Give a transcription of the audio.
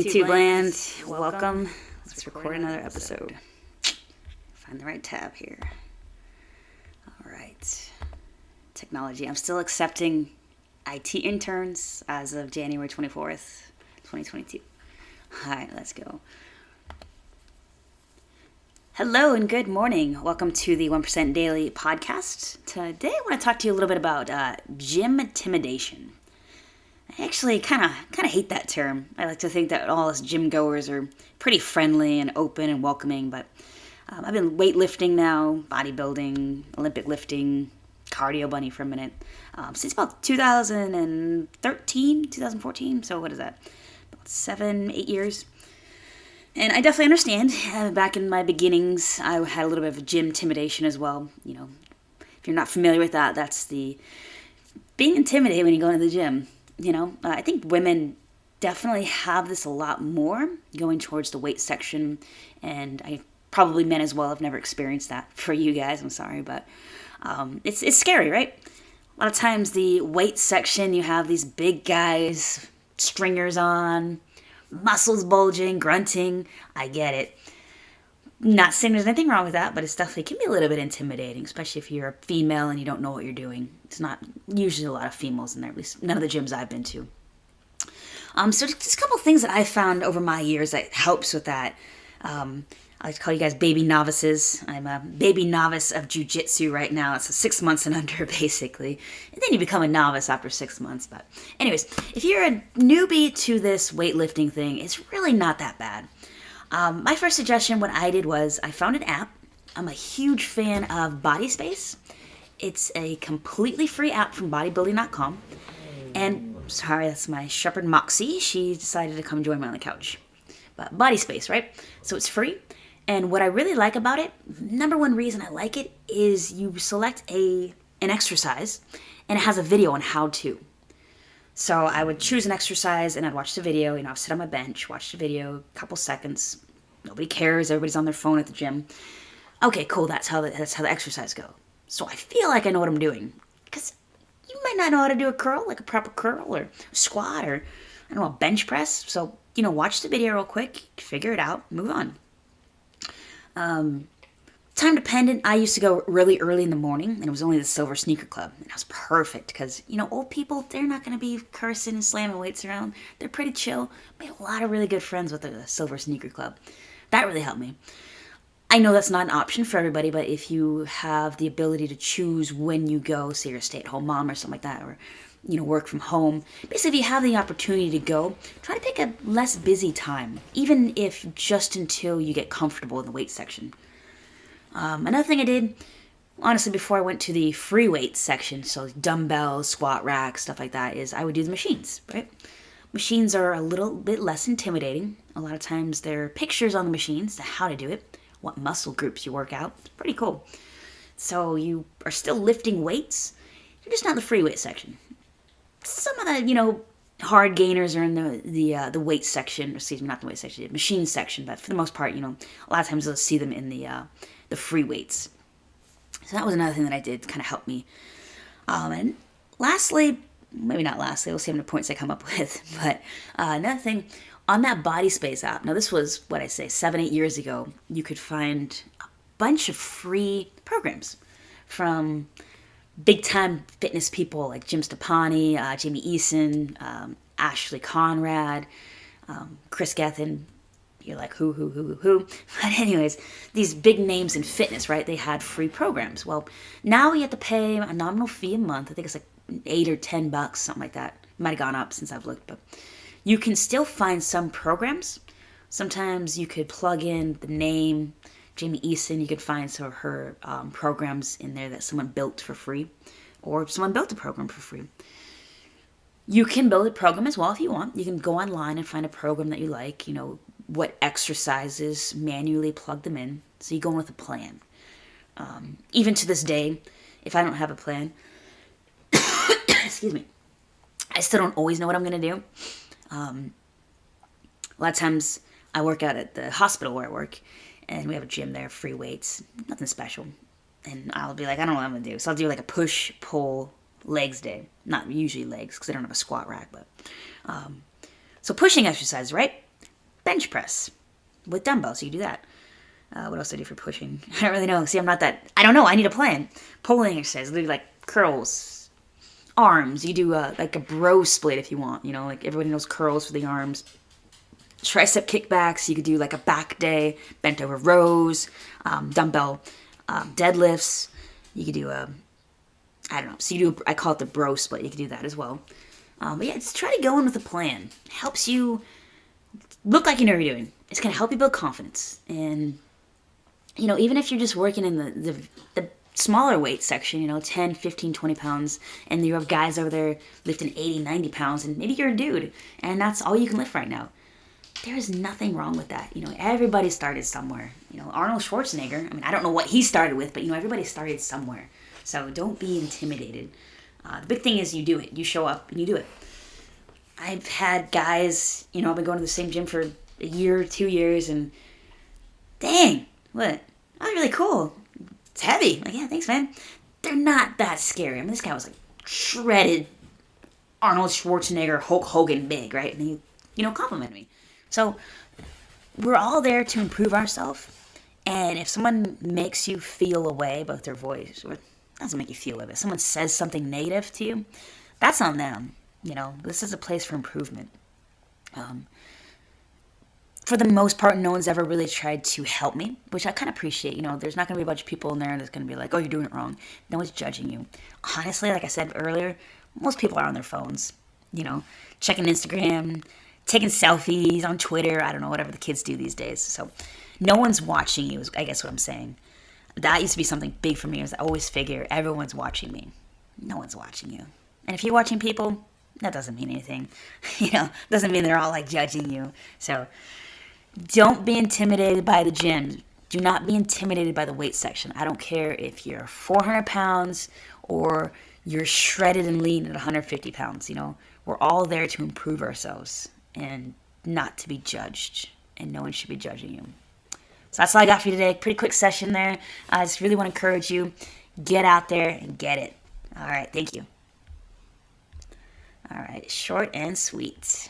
YouTube land, welcome. Let's record another episode. Find the right tab here. All right. Technology. I'm still accepting IT interns as of January 24th, 2022. All right, let's go. Hello and good morning. Welcome to the 1% Daily podcast. Today I want to talk to you a little bit about gymtimidation. I actually kind of hate that term. I like to think that all us gym goers are pretty friendly and open and welcoming, but I've been weightlifting now, bodybuilding, Olympic lifting, cardio bunny for a minute, since about 2013, 2014, so what is that? About 7-8 years. And I definitely understand. Back in my beginnings, I had a little bit of gymtimidation as well. You know, if you're not familiar with that, that's the being intimidated when you go into the gym. You know, I think women definitely have this a lot more going towards the weight section, and I probably men as well. I've never experienced that. For you guys, I'm sorry, but it's scary, right? A lot of times the weight section, you have these big guys, stringers on, muscles bulging, grunting. I get it. Not saying there's anything wrong with that, but it's definitely can be a little bit intimidating, especially if you're a female and you don't know what you're doing. It's not usually a lot of females in there, at least none of the gyms I've been to. So just a couple things that I found over my years that helps with that. I like to call you guys baby novices. I'm a baby novice of jiu-jitsu right now. It's 6 months and under, basically. And then you become a novice after 6 months. But anyways, if you're a newbie to this weightlifting thing, it's really not that bad. My first suggestion, what I did was I found an app. I'm a huge fan of Body Space. It's a completely free app from bodybuilding.com. And, sorry, that's my shepherd Moxie. She decided to come join me on the couch. But Body Space, right? So it's free. And what I really like about it, number one reason I like it, is you select an exercise, and it has a video on how to. So I would choose an exercise and I'd watch the video. You know, I'd sit on my bench, watch the video, a couple seconds. Nobody cares. Everybody's on their phone at the gym. Okay, cool. That's how the exercise go. So I feel like I know what I'm doing, because you might not know how to do a curl, like a proper curl or squat or I don't know, a bench press. So watch the video real quick, figure it out, move on. Time dependent, I used to go really early in the morning, and it was only the Silver Sneaker Club, and that was perfect, because, old people, they're not going to be cursing and slamming weights around. They're pretty chill. Made a lot of really good friends with the Silver Sneaker Club. That really helped me. I know that's not an option for everybody, but if you have the ability to choose when you go, say you're a stay-at-home mom or something like that, or, work from home, basically if you have the opportunity to go, try to pick a less busy time, even if just until you get comfortable in the weight section. Another thing I did, honestly, before I went to the free weights section, so dumbbells, squat racks, stuff like that, is I would do the machines, right? Machines are a little bit less intimidating. A lot of times there are pictures on the machines to how to do it, what muscle groups you work out. It's pretty cool. So you are still lifting weights, you're just not in the free weight section. Some of the, hard gainers are in the weight section, excuse me, not the weight section, the machine section, but for the most part, a lot of times you'll see them in the free weights. So that was another thing that I did to kind of help me. And lastly, maybe not lastly, we'll see how many points I come up with, but another thing, on that Body Space app, now this was, 7-8 years ago, you could find a bunch of free programs from big-time fitness people like Jim Stepani, Jamie Eason, Ashley Conrad, Chris Gethin. You're like, who? But anyways, these big names in fitness, right? They had free programs. Well, now you have to pay a nominal fee a month. I think it's like $8 or $10, something like that. It might have gone up since I've looked, but you can still find some programs. Sometimes you could plug in the name Jamie Eason. You could find some of her programs in there that someone built for free, or someone built a program for free. You can build a program as well if you want. You can go online and find a program that you like, what exercises, manually plug them in. So you go in with a plan. Even to this day, if I don't have a plan, excuse me, I still don't always know what I'm going to do. A lot of times I work out at the hospital where I work, and we have a gym there, free weights, nothing special. And I'll be like, I don't know what I'm going to do. So I'll do like a push, pull, legs day. Not usually legs, because I don't have a squat rack, but so pushing exercise, right? bench press with dumbbells. You can do that. What else do I do for pushing? I don't really know. See, I don't know. I need a plan. Pulling exercise. Do like curls, arms. You do like a bro split if you want. Like everybody knows curls for the arms. Tricep kickbacks. You could do like a back day, bent over rows, dumbbell deadlifts. You could do I don't know. So you do. I call it the bro split. You could do that as well. But yeah, just try to go in with a plan. Helps you look like you know what you're doing. It's gonna help you build confidence. And even if you're just working in the smaller weight section, 10, 15, 20 pounds, and you have guys over there lifting 80, 90 pounds, and maybe you're a dude, and that's all you can lift right now. There is nothing wrong with that. Everybody started somewhere. Arnold Schwarzenegger, I don't know what he started with, but everybody started somewhere. So don't be intimidated. The big thing is you do it. You show up and you do it. I've had guys, I've been going to the same gym for a year, 2 years, and dang, what? That was really cool. It's heavy. Like, yeah, thanks, man. They're not that scary. This guy was like shredded Arnold Schwarzenegger, Hulk Hogan big, right? And he, complimented me. So we're all there to improve ourselves. And if someone makes you feel a way about their voice, or doesn't make you feel a way, if someone says something negative to you, that's on them. This is a place for improvement. For the most part, no one's ever really tried to help me, which I kind of appreciate. There's not going to be a bunch of people in there that's going to be like, oh, you're doing it wrong. No one's judging you. Honestly, like I said earlier, most people are on their phones, checking Instagram, taking selfies on Twitter. I don't know, whatever the kids do these days. So no one's watching you is, I guess, what I'm saying. That used to be something big for me. I always figure everyone's watching me. No one's watching you. And if you're watching people, that doesn't mean anything. Doesn't mean they're all like judging you. So don't be intimidated by the gym. Do not be intimidated by the weight section. I don't care if you're 400 pounds or you're shredded and lean at 150 pounds. We're all there to improve ourselves and not to be judged. And no one should be judging you. So that's all I got for you today. Pretty quick session there. I just really want to encourage you. Get out there and get it. All right. Thank you. All right. Short and sweet.